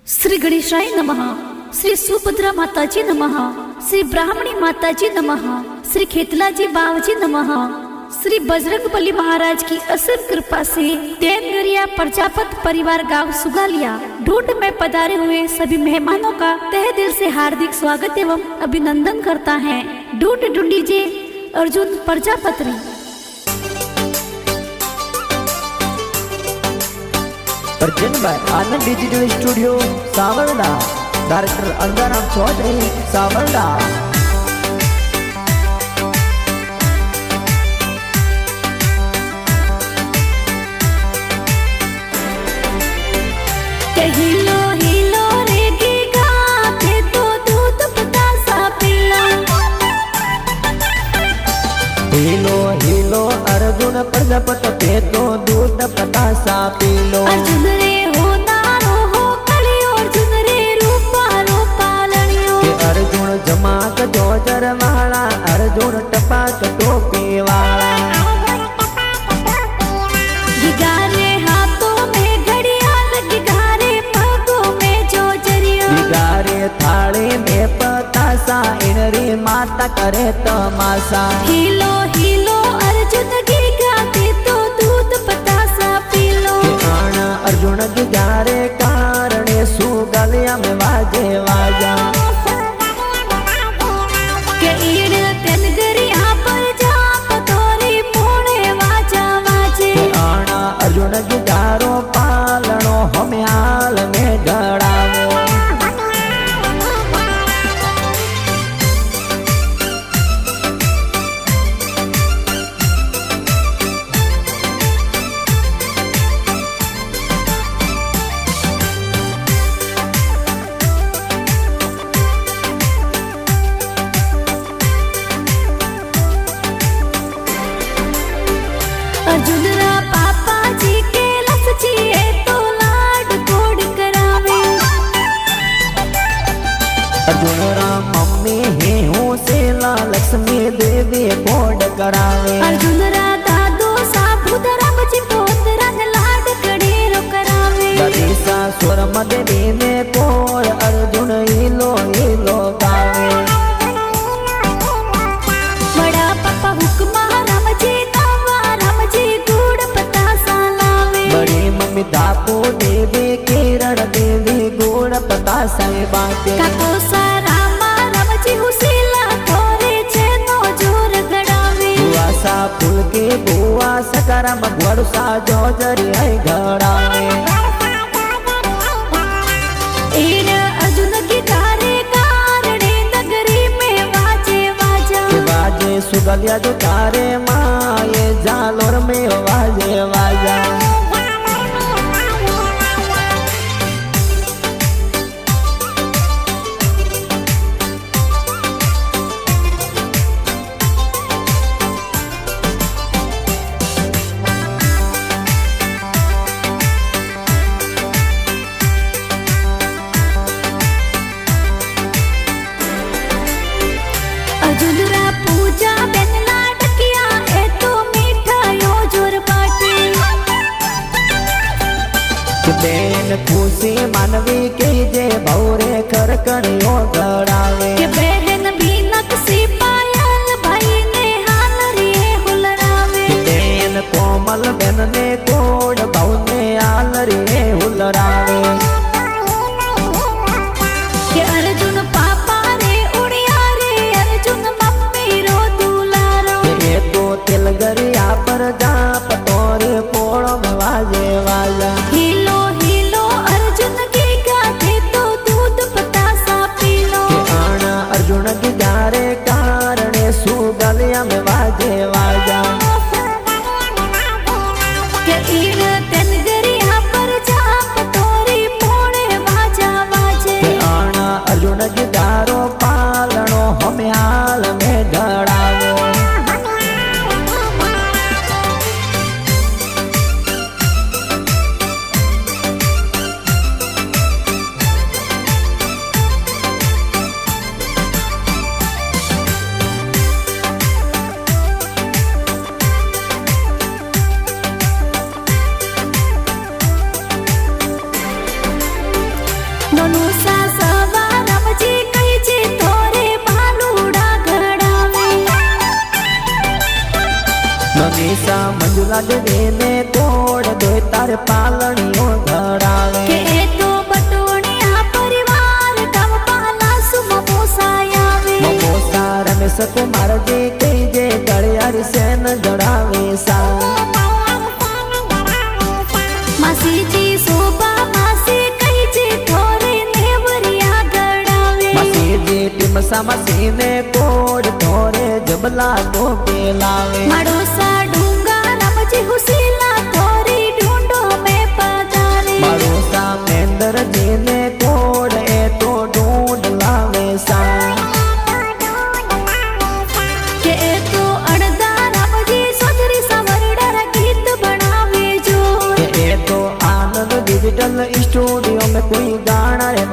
श्री गणेशाय नमः, श्री सुभद्रा माताजी नमः, श्री ब्राह्मणी माताजी नमः, श्री खेतलाजी बावजी नमः। श्री बजरंगबली महाराज की असीम कृपा से देनगरिया प्रजापत परिवार गांव सुगालिया ढूंढ में पधारे हुए सभी मेहमानों का तहे दिल से हार्दिक स्वागत एवं अभिनंदन करता है। ढूंढ ढूंढीजे Arjun Prajapati. Present by Anand digital studio Savarda, director Angaram Choudhary Savarda. हिलो हिलो रे की गाते तो दूध बतासा पिला। हिलो हिलो अर्जुन प्रजापति पे तो दूध बतासा पीलो। अर्जुन रे हो नारो हो कलियो, अर्जुन रे रूपा रूपा लड़ियो। के अर्जुन जमाक जोजर वाला, अर्जुन टपाक टोपी वाला। गिगारे हाथों में घड़ियाल, गिगारे पगों में जोजरिया। गिगारे थाली में पतासा, इनरी माता करे तमाशा। हिलो हिलो अर्जुन की गाते तो दूध बतासा पीलो। अर्जुन गिगारे कारणे सुगलिया में वाजे वाजा। के ईड़ तेनगरिया पर जा पतोरी मोड़े वाजा वाजे। आना अर्जुन गिगारो पालनो हमें हाल में डरावो। अर्जुन रा पापा जी के लसची है तो लाड कोड करावे। अर्जुन रा मम्मी है हूँ सेला, लक्ष्मी देवी कोड करावे। अर्जुन रा दादो साबुद राम जी पोतरा ने लाड कड़ेरो करावे। ददीसा स्वर मदनी में कोड, अर्जुन हिलो हिलो गावे। बड़ा पापा हुक्मा राम जी नवा, राम जी गुड़ पतासा लावे। बड़ी मम्मी दापो देवी, किरण देवी गुड़ पतासा बाटे। काको सा रामा राम जी हुसीला थोरे चेनो जोर गड़ावे। बुआसा फूल के बुआ सकारम घड़सा जोजरी है घड़ावे। ईड़ अर्जुन की गारे कारणे नगरी में वाजे वाजा। बाजे सुगलिया जो तारे माए, जालोर में वाजे वाजा। अर्जुन रा पूजा बेनला डकिया ए तो मिठायो जोर बाटे। बेन खुशी मानवी के जे भौरे खरकड़ियो गड़ावे। के बहन भी नक्सी पायल, भाई ने हाल रे हुलरावे। बेन कोमल बेन ने कोड, भाऊ ने आल रे हुलरावे। के अर्जुन पापा रे उड़िया रे, अर्जुन मम्मी रो दुलारो। ये तो तिलगरिया पर जा पतोरे पोड़ो में वाजे वाजा। हिलो हिलो अर्जुन की गाते तो दूध पतासा पीलो। आना अर्जुन गिगारे कारणे सुगलिया में वाजे वाजा। के ईड़ तेनगरिया पर जा पतोरे નોનું સાસવા રમજી કહી છે થોરે ભાલુડા ઘડાવે નનીસા મંજુલા દેવીને તોડ દોય તાર પાલણીઓ ઘડાવે કે એ તો બટોણિયા પરિવાર ગામ પાલા સુમ મોસાયાવે મમોસા રમેશ કુમાર જે કઈ જે દળિયાર સેન જડાવે સા માસીજી શોભા માસી કહી છે થોરે નેવરિયા ઘડાવે માસીજી ટીમસા માસીને કોડ થોરે જબલા તો પેલાવે માડોસા ડુંગા રમજી હુસીલા થોરી ઢૂંઢો મે પધારે માડોસા મેંદરજીને કોડ એ તો ઢૂંઢ લાવે સા કે એ તો અડધા રમજી સોજરી સવરડા ગીત બનાવે જો એ તો આનંદ ડિजिटल स्टूडियो में कोई गाना रे